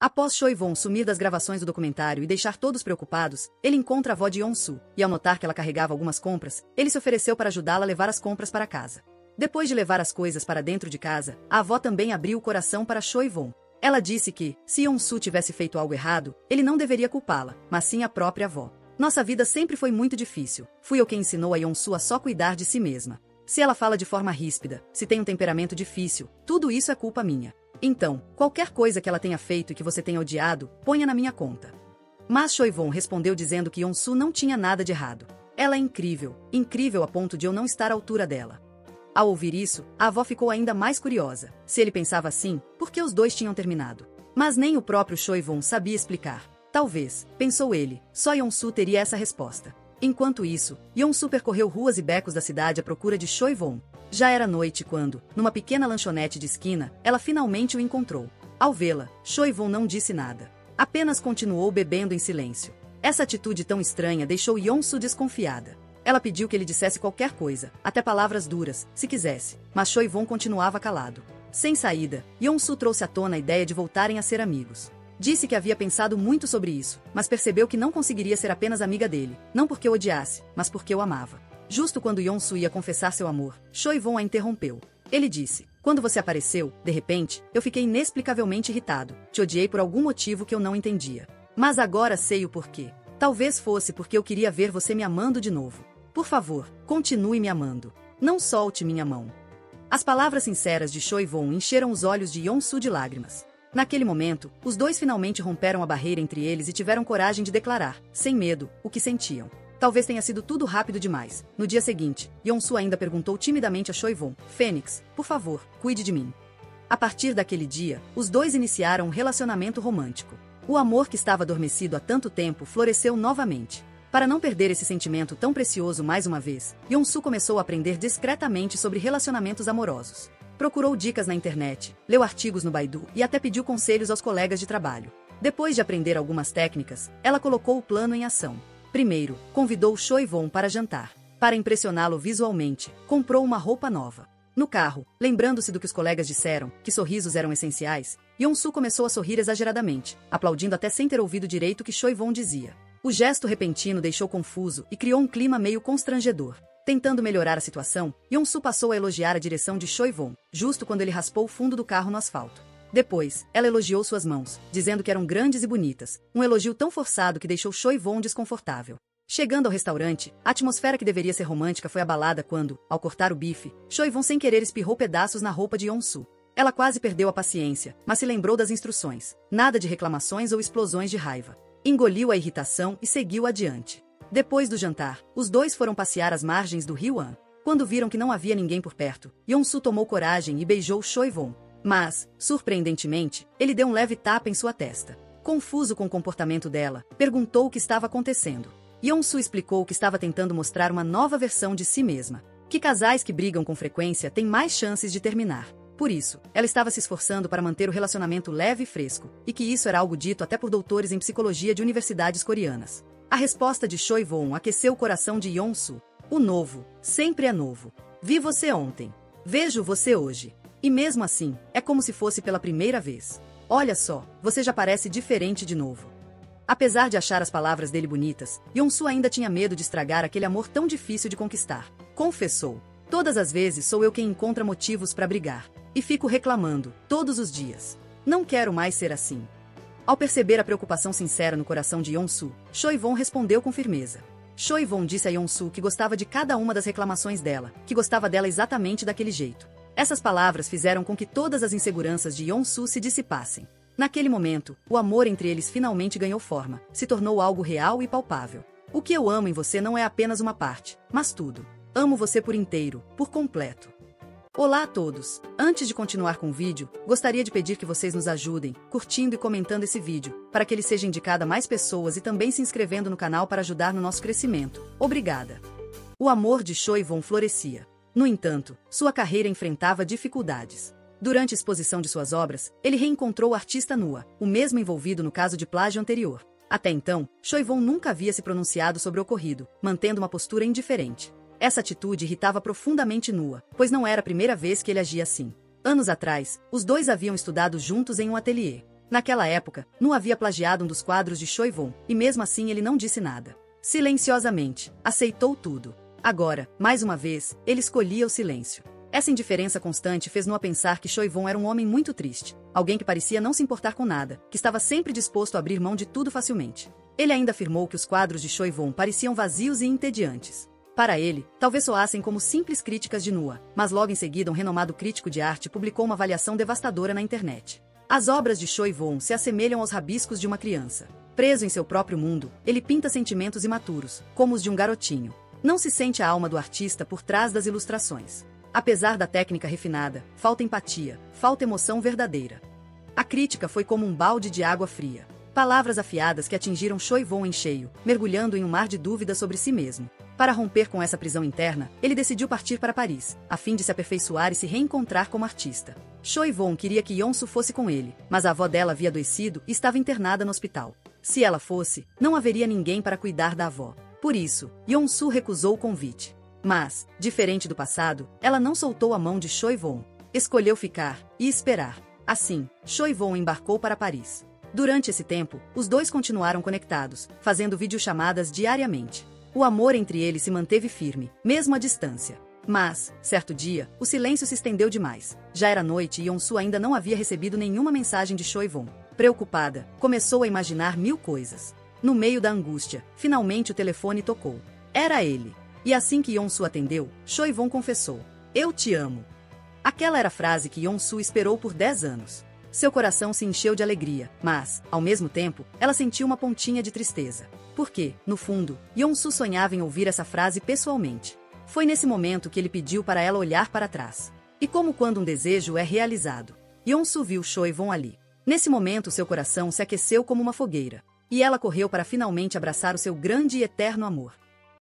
Após Choi-won sumir das gravações do documentário e deixar todos preocupados, ele encontra a avó de Yeon-soo, e ao notar que ela carregava algumas compras, ele se ofereceu para ajudá-la a levar as compras para casa. Depois de levar as coisas para dentro de casa, a avó também abriu o coração para Choi-won. Ela disse que, se Yeon-soo tivesse feito algo errado, ele não deveria culpá-la, mas sim a própria avó. Nossa vida sempre foi muito difícil. Fui eu quem ensinou a Yeon-soo a só cuidar de si mesma. Se ela fala de forma ríspida, se tem um temperamento difícil, tudo isso é culpa minha. Então, qualquer coisa que ela tenha feito e que você tenha odiado, ponha na minha conta. Mas Choi-won respondeu dizendo que Yeon-soo não tinha nada de errado. Ela é incrível, incrível a ponto de eu não estar à altura dela. Ao ouvir isso, a avó ficou ainda mais curiosa. Se ele pensava assim, por que os dois tinham terminado? Mas nem o próprio Choi-won sabia explicar. Talvez, pensou ele, só Yeon-soo teria essa resposta. Enquanto isso, Yeon-soo percorreu ruas e becos da cidade à procura de Choi-won. Já era noite quando, numa pequena lanchonete de esquina, ela finalmente o encontrou. Ao vê-la, Choi-won não disse nada. Apenas continuou bebendo em silêncio. Essa atitude tão estranha deixou Yeon-soo desconfiada. Ela pediu que ele dissesse qualquer coisa, até palavras duras, se quisesse, mas Choi-won continuava calado. Sem saída, Yeon-soo trouxe à tona a ideia de voltarem a ser amigos. Disse que havia pensado muito sobre isso, mas percebeu que não conseguiria ser apenas amiga dele, não porque o odiasse, mas porque o amava. Justo quando Yeon-soo ia confessar seu amor, Choi-won a interrompeu. Ele disse, quando você apareceu, de repente, eu fiquei inexplicavelmente irritado, te odiei por algum motivo que eu não entendia. Mas agora sei o porquê. Talvez fosse porque eu queria ver você me amando de novo. Por favor, continue me amando. Não solte minha mão. As palavras sinceras de Choi-won encheram os olhos de Yeon-soo de lágrimas. Naquele momento, os dois finalmente romperam a barreira entre eles e tiveram coragem de declarar, sem medo, o que sentiam. Talvez tenha sido tudo rápido demais. No dia seguinte, Yeon-soo ainda perguntou timidamente a Choi-won, Fênix, por favor, cuide de mim. A partir daquele dia, os dois iniciaram um relacionamento romântico. O amor que estava adormecido há tanto tempo floresceu novamente. Para não perder esse sentimento tão precioso mais uma vez, Yeon-soo começou a aprender discretamente sobre relacionamentos amorosos. Procurou dicas na internet, leu artigos no Baidu e até pediu conselhos aos colegas de trabalho. Depois de aprender algumas técnicas, ela colocou o plano em ação. Primeiro, convidou Choi-won para jantar. Para impressioná-lo visualmente, comprou uma roupa nova. No carro, lembrando-se do que os colegas disseram, que sorrisos eram essenciais, Yeon-soo começou a sorrir exageradamente, aplaudindo até sem ter ouvido direito o que Choi-won dizia. O gesto repentino deixou confuso e criou um clima meio constrangedor. Tentando melhorar a situação, Yeon-soo passou a elogiar a direção de Choi-won, justo quando ele raspou o fundo do carro no asfalto. Depois, ela elogiou suas mãos, dizendo que eram grandes e bonitas, um elogio tão forçado que deixou Choi-won desconfortável. Chegando ao restaurante, a atmosfera que deveria ser romântica foi abalada quando, ao cortar o bife, Choi-won sem querer espirrou pedaços na roupa de Yeon-soo. Ela quase perdeu a paciência, mas se lembrou das instruções. Nada de reclamações ou explosões de raiva. Engoliu a irritação e seguiu adiante. Depois do jantar, os dois foram passear às margens do rio Han. Quando viram que não havia ninguém por perto, Yeon-soo tomou coragem e beijou Choi-won. Mas, surpreendentemente, ele deu um leve tapa em sua testa. Confuso com o comportamento dela, perguntou o que estava acontecendo. Yeon-soo explicou que estava tentando mostrar uma nova versão de si mesma. Que casais que brigam com frequência têm mais chances de terminar. Por isso, ela estava se esforçando para manter o relacionamento leve e fresco, e que isso era algo dito até por doutores em psicologia de universidades coreanas. A resposta de Choi-won aqueceu o coração de Yeon-soo. O novo, sempre é novo. Vi você ontem. Vejo você hoje. E mesmo assim, é como se fosse pela primeira vez. Olha só, você já parece diferente de novo. Apesar de achar as palavras dele bonitas, Yeon-soo ainda tinha medo de estragar aquele amor tão difícil de conquistar. Confessou. Todas as vezes sou eu quem encontra motivos para brigar. E fico reclamando, todos os dias. Não quero mais ser assim. Ao perceber a preocupação sincera no coração de Yeon-soo, Choi-won respondeu com firmeza. Choi-won disse a Yeon-soo que gostava de cada uma das reclamações dela, que gostava dela exatamente daquele jeito. Essas palavras fizeram com que todas as inseguranças de Yeon-soo se dissipassem. Naquele momento, o amor entre eles finalmente ganhou forma, se tornou algo real e palpável. O que eu amo em você não é apenas uma parte, mas tudo. Amo você por inteiro, por completo. Olá a todos! Antes de continuar com o vídeo, gostaria de pedir que vocês nos ajudem, curtindo e comentando esse vídeo, para que ele seja indicado a mais pessoas e também se inscrevendo no canal para ajudar no nosso crescimento. Obrigada! O amor de Choi-won florescia. No entanto, sua carreira enfrentava dificuldades. Durante a exposição de suas obras, ele reencontrou o artista Nua, o mesmo envolvido no caso de plágio anterior. Até então, Choi-won nunca havia se pronunciado sobre o ocorrido, mantendo uma postura indiferente. Essa atitude irritava profundamente Nua, pois não era a primeira vez que ele agia assim. Anos atrás, os dois haviam estudado juntos em um ateliê. Naquela época, Nu havia plagiado um dos quadros de Choi Von, e mesmo assim ele não disse nada. Silenciosamente, aceitou tudo. Agora, mais uma vez, ele escolhia o silêncio. Essa indiferença constante fez Nu pensar que Choi Von era um homem muito triste, alguém que parecia não se importar com nada, que estava sempre disposto a abrir mão de tudo facilmente. Ele ainda afirmou que os quadros de Choi Von pareciam vazios e entediantes. Para ele, talvez soassem como simples críticas de Nu, mas logo em seguida um renomado crítico de arte publicou uma avaliação devastadora na internet. As obras de Choi Von se assemelham aos rabiscos de uma criança. Preso em seu próprio mundo, ele pinta sentimentos imaturos, como os de um garotinho. Não se sente a alma do artista por trás das ilustrações. Apesar da técnica refinada, falta empatia, falta emoção verdadeira. A crítica foi como um balde de água fria. Palavras afiadas que atingiram Choi Von em cheio, mergulhando em um mar de dúvidas sobre si mesmo. Para romper com essa prisão interna, ele decidiu partir para Paris, a fim de se aperfeiçoar e se reencontrar como artista. Choi Von queria que Yeon-su fosse com ele, mas a avó dela havia adoecido e estava internada no hospital. Se ela fosse, não haveria ninguém para cuidar da avó. Por isso, Yeon-su recusou o convite. Mas, diferente do passado, ela não soltou a mão de Choi Von. Escolheu ficar e esperar. Assim, Choi Von embarcou para Paris. Durante esse tempo, os dois continuaram conectados, fazendo videochamadas diariamente. O amor entre eles se manteve firme, mesmo à distância. Mas, certo dia, o silêncio se estendeu demais. Já era noite e Yeon-su ainda não havia recebido nenhuma mensagem de Choi Von. Preocupada, começou a imaginar mil coisas. No meio da angústia, finalmente o telefone tocou. Era ele. E assim que Yeon-su atendeu, Choi Von confessou: "Eu te amo." Aquela era a frase que Yeon-su esperou por 10 anos. Seu coração se encheu de alegria, mas, ao mesmo tempo, ela sentiu uma pontinha de tristeza. Porque, no fundo, Yeon-su sonhava em ouvir essa frase pessoalmente. Foi nesse momento que ele pediu para ela olhar para trás. E como quando um desejo é realizado, Yeon-su viu Choi Von ali. Nesse momento seu coração se aqueceu como uma fogueira. E ela correu para finalmente abraçar o seu grande e eterno amor.